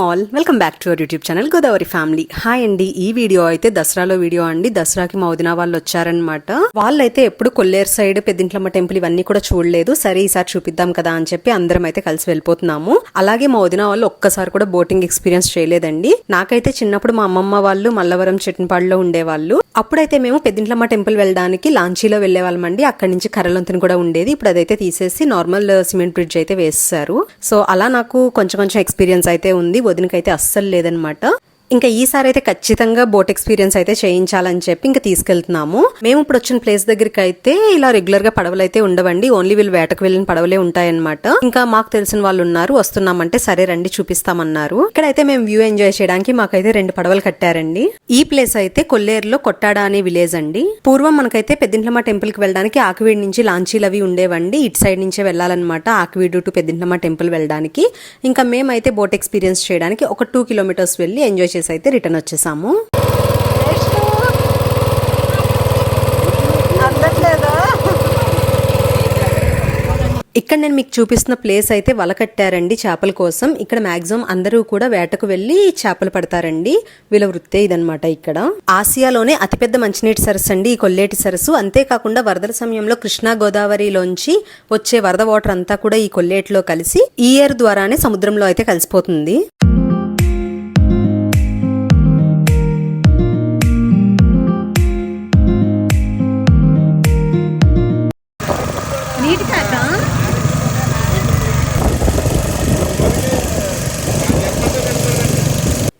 All, welcome back to our YouTube channel Godavari family. Hi అండి, ఈ video అయితే దసరాలో video అండి. దసరాకి మా వదిన వాళ్ళు వచ్చారనమాట. వాళ్ళైతే ఎప్పుడు కొల్లేరు సైడ్ పెద్దింట్లమ్మ టెంపుల్ ఇవన్నీ కూడా చూడలేదు. సరే ఈసారి చూపిద్దాం కదా అని చెప్పి అందరం అయితే కలిసి వెళ్ళిపోతున్నాము. అలాగే మా వదిన వాళ్ళు ఒక్కసారి కూడా బోటింగ్ ఎక్స్పీరియన్స్ చేయలేదండి. నాకైతే చిన్నప్పుడు మా అమ్మమ్మ వాళ్ళు మల్లవరం చెట్టినపాడులో ఉండేవాళ్ళు. అప్పుడైతే మేము పెద్దింట్లమ్మ టెంపుల్ వెళ్ళడానికి లాంచీలో వెళ్లే వాళ్ళమండి. అక్కడి నుంచి కర్రలొంతుని కూడా ఉండేది. ఇప్పుడు అదైతే తీసేసి నార్మల్ సిమెంట్ బ్రిడ్జ్ అయితే వేస్తారు. సో అలా నాకు కొంచెం ఎక్స్పీరియన్స్ అయితే ఉంది. వదినకైతే అస్సలు లేదనమాట. ఇంకా ఈసారి అయితే ఖచ్చితంగా బోట్ ఎక్స్పీరియన్స్ అయితే చేయించాలని చెప్పి ఇంకా తీసుకెళ్తున్నాము. మేము ఇప్పుడు వచ్చిన ప్లేస్ దగ్గరికి అయితే ఇలా రెగ్యులర్ గా పడవలు అయితే ఉండవండి. ఓన్లీ వీళ్ళు వేటకు వెళ్ళిన పడవలే ఉంటాయన్నమాట. ఇంకా మాకు తెలిసిన వాళ్ళు ఉన్నారు, వస్తున్నామంటే సరే రండి చూపిస్తామన్నారు. ఇక్కడైతే మేము వ్యూ ఎంజాయ్ చేయడానికి మాకైతే 2 పడవలు కట్టారండి. ఈ ప్లేస్ అయితే కొల్లేరులో కొట్టాడ అనే విలేజ్ అండి. పూర్వం మనకైతే పెద్దింట్లమ్మ టెంపుల్ కి వెళ్ళడానికి ఆకివీడు నుంచి లాంచీలు అవి ఉండేవండి. ఇటు సైడ్ నుంచే వెళ్ళాలన్నమాట, ఆకివీడు టు పెద్దింట్లమ్మ టెంపుల్ వెళ్ళడానికి. ఇంకా మేమైతే బోట్ ఎక్స్పీరియన్స్ చేయడానికి ఒక 2 కిలోమీటర్స్ వెళ్ళి ఎంజాయ్ అయితే రిటర్న్ వచ్చేసాము. ఇక్కడ నేను మీకు చూపిస్తున్న ప్లేస్ అయితే వల కట్టారండి చేపల కోసం. ఇక్కడ మాక్సిమం అందరూ కూడా వేటకు వెళ్లి చేపలు పడతారండి. వీళ్ళ వృత్తే ఇదనమాట. ఇక్కడ ఆసియాలోనే అతిపెద్ద మంచినీటి సరస్సు అండి ఈ కొల్లేటి సరస్సు. అంతేకాకుండా వరదల సమయంలో కృష్ణా గోదావరిలోంచి వచ్చే వరద వాటర్ అంతా కూడా ఈ కొల్లేటిలో కలిసి ఈ ఏరు ద్వారానే సముద్రంలో అయితే కలిసిపోతుంది.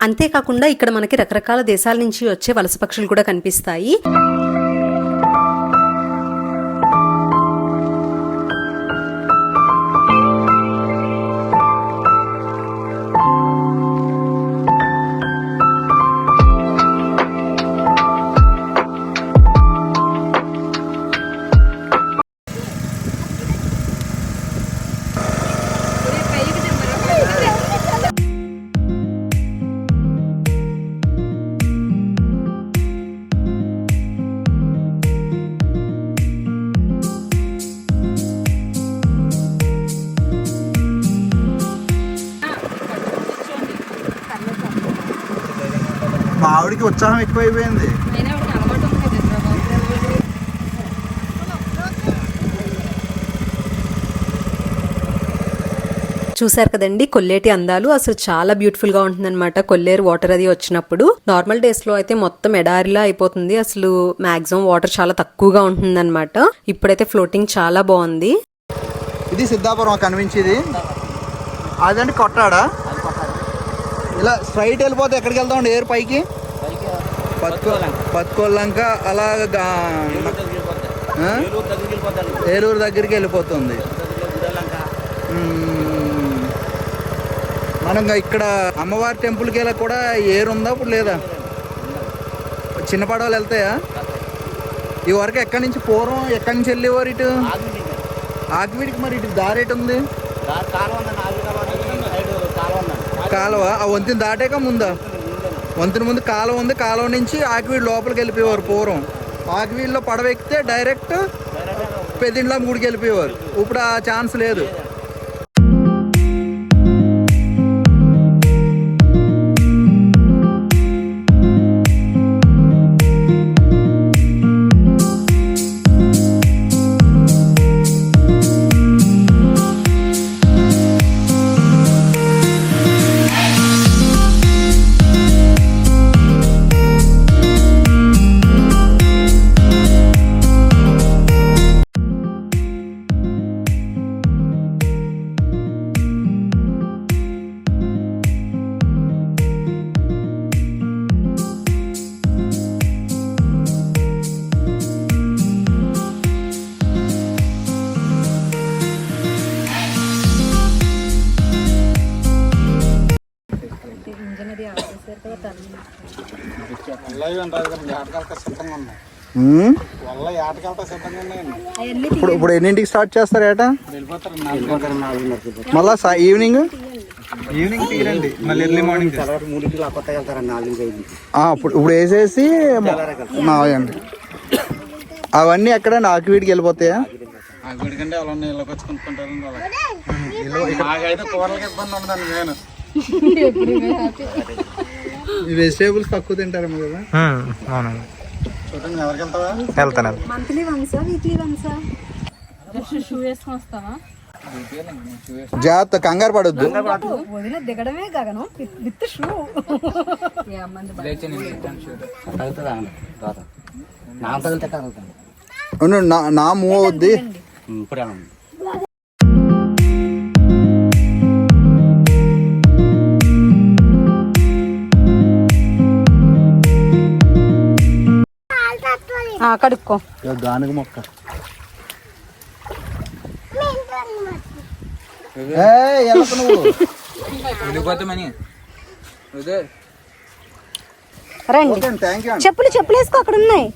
అంతేకాకుండా ఇక్కడ మనకి రకరకాల దేశాల నుంచి వచ్చే వలస పక్షులు కూడా కనిపిస్తాయి. మా ఆవిడికి ఉత్సాహం ఎక్కువైపోయింది. చూసారు కదండి కొల్లేటి అందాలు. అసలు చాలా బ్యూటిఫుల్ గా ఉంటుందన్నమాట కొల్లేరు వాటర్ అది వచ్చినప్పుడు. నార్మల్ డేస్ లో అయితే మొత్తం ఎడారిలా అయిపోతుంది. అసలు మాక్సిమం వాటర్ చాలా తక్కువగా ఉంటుందన్నమాట. ఇప్పుడైతే ఫ్లోటింగ్ చాలా బాగుంది. ఇది సిద్ధాపురం కనిపించేది. అదంటే కొట్టాడా. ఇలా స్ట్రైట్ వెళ్ళిపోతే ఎక్కడికి వెళ్తామండి? ఏరు పైకి పత్కోలంక అలా ఏలూరు దగ్గరికి వెళ్ళిపోతుంది. మనం ఇక్కడ అమ్మవారి టెంపుల్కి వెళ్ళా కూడా ఏరు ఉందా ఇప్పుడు? లేదా, చిన్న పడవలు వెళ్తాయా? ఈ వరకు ఎక్కడి నుంచి పూర్వం ఎక్కడి నుంచి వెళ్ళేవారు? ఇటు ఆకివీడికి. మరి ఇటు దారి ఎటు ఉంది? కాలువ. ఆ వంతెన దాటాక ముందా? వంతెన ముందు కాలువ ఉంది. కాలువ నుంచి ఆకివీడు లోపలికి వెళ్ళిపోయేవారు పూర్వం. ఆకివీడులో పడవ ఎక్కితే డైరెక్ట్ పెద్దింట్లమ్మ గుడికి వెళ్ళిపోయేవారు. ఇప్పుడు ఆ ఛాన్స్ లేదు. ఇప్పుడు ఎన్నింటికి స్టార్ట్ చేస్తారు ఏట? మళ్ళా ఈవినింగ్ తీరండి, మళ్ళీ ఎర్లీ మార్నింగ్ ఇప్పుడు వేసేసి అవన్నీ ఎక్కడండి? ఆకివీడికి వెళ్ళిపోతాయా? ఆకివీడికంటే అలా ఇళ్ళకి వచ్చి కొనుక్కుంటారు. నాకైతే కూరలకి ఇబ్బంది ఉండదండి. నేను ఈ వెజిటేబుల్స్ తక్కువ తింటారేమో కదా. అవునండి, వెళ్తాను. మంత్లీ వన్సా వీక్లీ వన్సా? షూ వేసుకొని వస్తావా? జాగ్రత్త, కంగారు పడొద్దు. వదిన దిగడమే గగనం విత్ షూ. నా మూవ్ అవుద్ది. కడుక్కో. గానుగ మొక్క. రండి, చెప్పులు వేసుకో, అక్కడ ఉన్నాయి.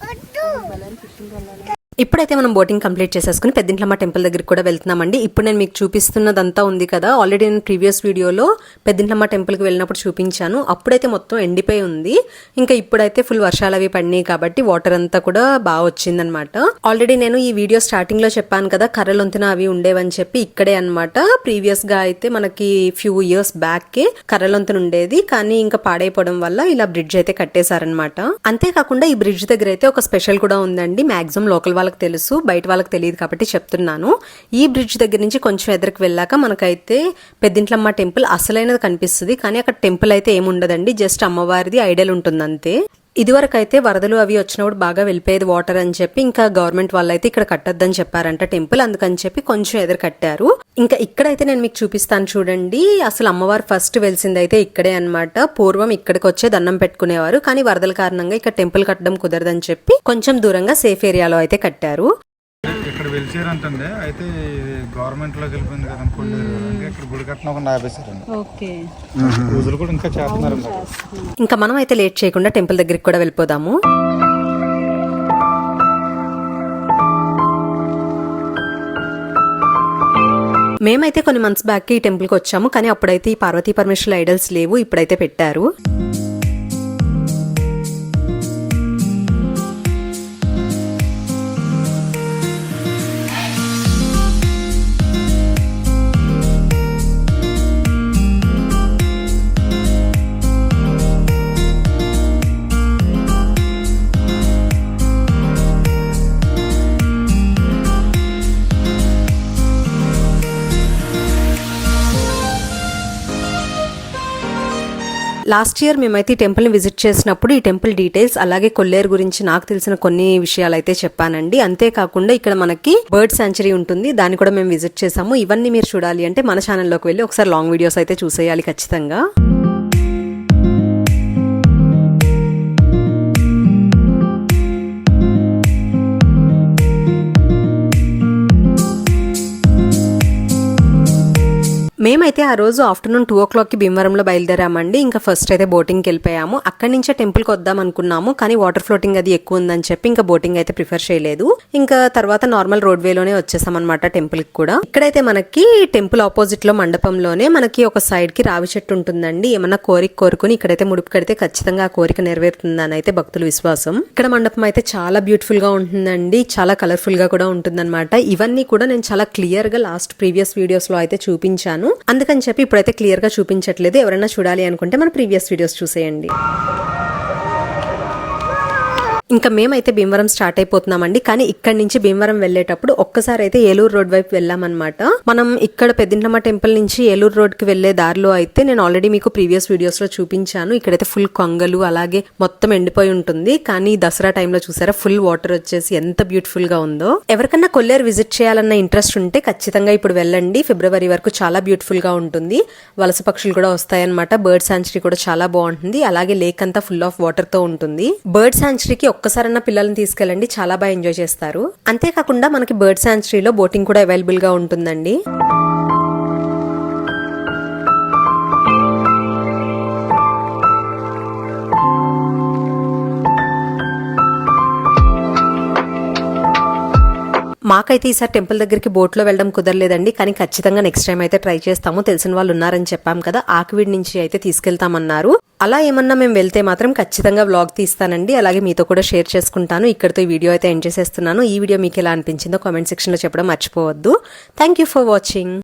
ఇప్పుడైతే మనం బోటింగ్ కంప్లీట్ చేసేసుకుని పెద్దింట్లమ్మ టెంపుల్ దగ్గరికి కూడా వెళ్తున్నామండి. ఇప్పుడు నేను మీకు చూపిస్తున్నదంతా ఉంది కదా, ఆల్రెడీ నేను ప్రీవియస్ వీడియోలో పెద్దింట్లమ్మ టెంపుల్కి వెళ్ళినప్పుడు చూపించాను. అప్పుడైతే మొత్తం ఎండిపోయి ఉంది. ఇంకా ఇప్పుడైతే ఫుల్ వర్షాలు అవి పడినాయి కాబట్టి వాటర్ అంతా కూడా బాగా వచ్చిందనమాట. ఆల్రెడీ నేను ఈ వీడియో స్టార్టింగ్ లో చెప్పాను కదా, కర్రలొంతున అవి ఉండేవని చెప్పి. ఇక్కడే అనమాట. ప్రీవియస్ గా అయితే మనకి ఫ్యూ ఇయర్స్ బ్యాక్ కర్రలొంతున ఉండేది, కానీ ఇంకా పాడైపోవడం వల్ల ఇలా బ్రిడ్జ్ అయితే కట్టేశారనమాట. అంతేకాకుండా ఈ బ్రిడ్జ్ దగ్గర అయితే ఒక స్పెషల్ కూడా ఉందండి. మాక్సిమం లోకల్ వాళ్ళకి తెలుసు, బయట వాళ్ళకి తెలియదు కాబట్టి చెప్తున్నాను. ఈ బ్రిడ్జ్ దగ్గర నుంచి కొంచెం ఎదురుకు వెళ్ళాక మనకైతే పెద్దింట్లమ్మ టెంపుల్ అసలైనది కనిపిస్తుంది. కానీ అక్కడ టెంపుల్ అయితే ఏముండదండి, జస్ట్ అమ్మవారిది ఐడల్ ఉంటుంది అంతే. ఇదివరకు అయితే వరదలు అవి వచ్చినప్పుడు బాగా వెళ్ళిపోయేది వాటర్ అని చెప్పి ఇంకా గవర్నమెంట్ వాళ్ళు అయితే ఇక్కడ కట్టొద్దని చెప్పారంట టెంపుల్. అందుకని చెప్పి కొంచెం ఎదురు కట్టారు. ఇంకా ఇక్కడైతే నేను మీకు చూపిస్తాను చూడండి. అసలు అమ్మవారు ఫస్ట్ వెలిసింది అయితే ఇక్కడే అన్నమాట. పూర్వం ఇక్కడికి వచ్చే దండం పెట్టుకునేవారు, కానీ వరదల కారణంగా ఇక్కడ టెంపుల్ కట్టడం కుదరదని చెప్పి కొంచెం దూరంగా సేఫ్ ఏరియాలో అయితే కట్టారు. ఇక్కడ వెలిచారంటే అయితే గవర్నమెంట్ లోకి వెళ్ళిపోయింది కదా, ఇక్కడ గుడి కట్టడం ఆపేశారండి. పూజలు కూడా ఇంకా చేస్తున్నారు. ఇంకా మనం అయితే లేట్ చేయకుండా టెంపుల్ దగ్గరికి కూడా వెళ్ళిపోదాము. మేమైతే కొన్ని మంత్స్ బ్యాక్ ఈ టెంపుల్ కి వచ్చాము, కానీ అప్పుడైతే ఈ పార్వతీ పరమేశ్వరుల ఐడల్స్ లేవు, ఇప్పుడైతే పెట్టారు. లాస్ట్ ఇయర్ మేమైతే ఈ టెంపుల్ ని విజిట్ చేసినప్పుడు ఈ టెంపుల్ డీటెయిల్స్ అలాగే కొల్లేరు గురించి నాకు తెలిసిన కొన్ని విషయాలు అయితే చెప్పానండి. అంతేకాకుండా ఇక్కడ మనకి బర్డ్ సాంచురీ ఉంటుంది, దాన్ని కూడా మేము విజిట్ చేసాము. ఇవన్నీ మీరు చూడాలి అంటే మన ఛానల్లోకి వెళ్ళి ఒకసారి లాంగ్ వీడియోస్ అయితే చూసేయాలి ఖచ్చితంగా. మేమైతే ఆ రోజు ఆఫ్టర్నూన్ 2 o'clock భీమవరంలో బయలుదేరామండి. ఇంకా ఫస్ట్ అయితే బోటింగ్కి వెళ్ళిపోయాము. అక్కడి నుంచే టెంపుల్కి వద్దాం అనుకున్నాము, కానీ వాటర్ ఫ్లోటింగ్ అది ఎక్కువ ఉందని చెప్పి ఇంకా బోటింగ్ అయితే ప్రిఫర్ చేయలేదు. ఇంకా తర్వాత నార్మల్ రోడ్ వేలోనే వచ్చేసాం అనమాట టెంపుల్ కి కూడా. ఇక్కడైతే మనకి టెంపుల్ ఆపోజిట్ లో మండపంలోనే మనకి ఒక సైడ్ కి రావి చెట్టు ఉంటుందండి. ఏమన్నా కోరుకుని ఇక్కడైతే ముడుపు కడితే ఖచ్చితంగా ఆ కోరిక నెరవేరుతుందని అయితే భక్తుల విశ్వాసం. ఇక్కడ మండపం అయితే చాలా బ్యూటిఫుల్ గా ఉంటుందండి, చాలా కలర్ఫుల్ గా కూడా ఉంటుందన్నమాట. ఇవన్నీ కూడా నేను చాలా క్లియర్ గా లాస్ట్ ప్రీవియస్ వీడియోస్ లో అయితే చూపించాను, అందుకని చెప్పి ఇప్పుడైతే క్లియర్ గా చూపించట్లేదు. ఎవరైనా చూడాలి అనుకుంటే మన ప్రీవియస్ వీడియోస్ చూసేయండి. ఇంకా మేమైతే భీమవరం స్టార్ట్ అయిపోతున్నామండి. కానీ ఇక్కడ నుంచి భీమవరం వెళ్లేటప్పుడు ఒక్కసారి అయితే ఏలూరు రోడ్ వైపు వెళ్ళామన్నమాట. మనం ఇక్కడ పెద్దింట్లమ్మ టెంపుల్ నుంచి ఏలూరు రోడ్ కి వెళ్లే దారిలో అయితే నేను ఆల్రెడీ మీకు ప్రీవియస్ వీడియోస్ లో చూపించాను. ఇక్కడైతే ఫుల్ కొంగలు అలాగే మొత్తం ఎండిపోయి ఉంటుంది, కానీ దసరా టైంలో చూసారా ఫుల్ వాటర్ వచ్చేసి ఎంత బ్యూటిఫుల్ గా ఉందో. ఎవరికన్నా కొల్లేరు విజిట్ చేయాలన్న ఇంట్రెస్ట్ ఉంటే ఖచ్చితంగా ఇప్పుడు వెళ్ళండి. ఫిబ్రవరి వరకు చాలా బ్యూటిఫుల్ గా ఉంటుంది. వలస పక్షులు కూడా వస్తాయన్నమాట. బర్డ్ సాంచురీ కూడా చాలా బాగుంటుంది. అలాగే లేక్ అంతా ఫుల్ ఆఫ్ వాటర్ తో ఉంటుంది. బర్డ్ సాంచురీకి ఒక్కసారన్నా పిల్లల్ని తీసుకెళ్ళండి, చాలా బాగా ఎంజాయ్ చేస్తారు. అంతేకాకుండా మనకి బర్డ్ సాంచురీలో బోటింగ్ కూడా అవైలబుల్ గా ఉంటుందండి. మాకైతే ఈసారి టెంపుల్ దగ్గరికి బోట్ లో వెళ్ళడం కుదరలేదండి, కానీ ఖచ్చితంగా నెక్స్ట్ టైం అయితే ట్రై చేస్తాము. తెలిసిన వాళ్ళు ఉన్నారని చెప్పాం కదా, ఆకివీడ్ నుంచి అయితే తీసుకెళ్తామన్నారు. అలా ఏమన్నా మేము వెళ్తే మాత్రం ఖచ్చితంగా వ్లాగ్ తీస్తానండి, అలాగే మీతో కూడా షేర్ చేసుకుంటాను. ఇక్కడితో ఈ వీడియో అయితే ఎండ్ చేసేస్తున్నాను. ఈ వీడియో మీకు ఎలా అనిపించిందో కామెంట్ సెక్షన్ లో చెప్పడం మర్చిపోవద్దు. Thank you for watching.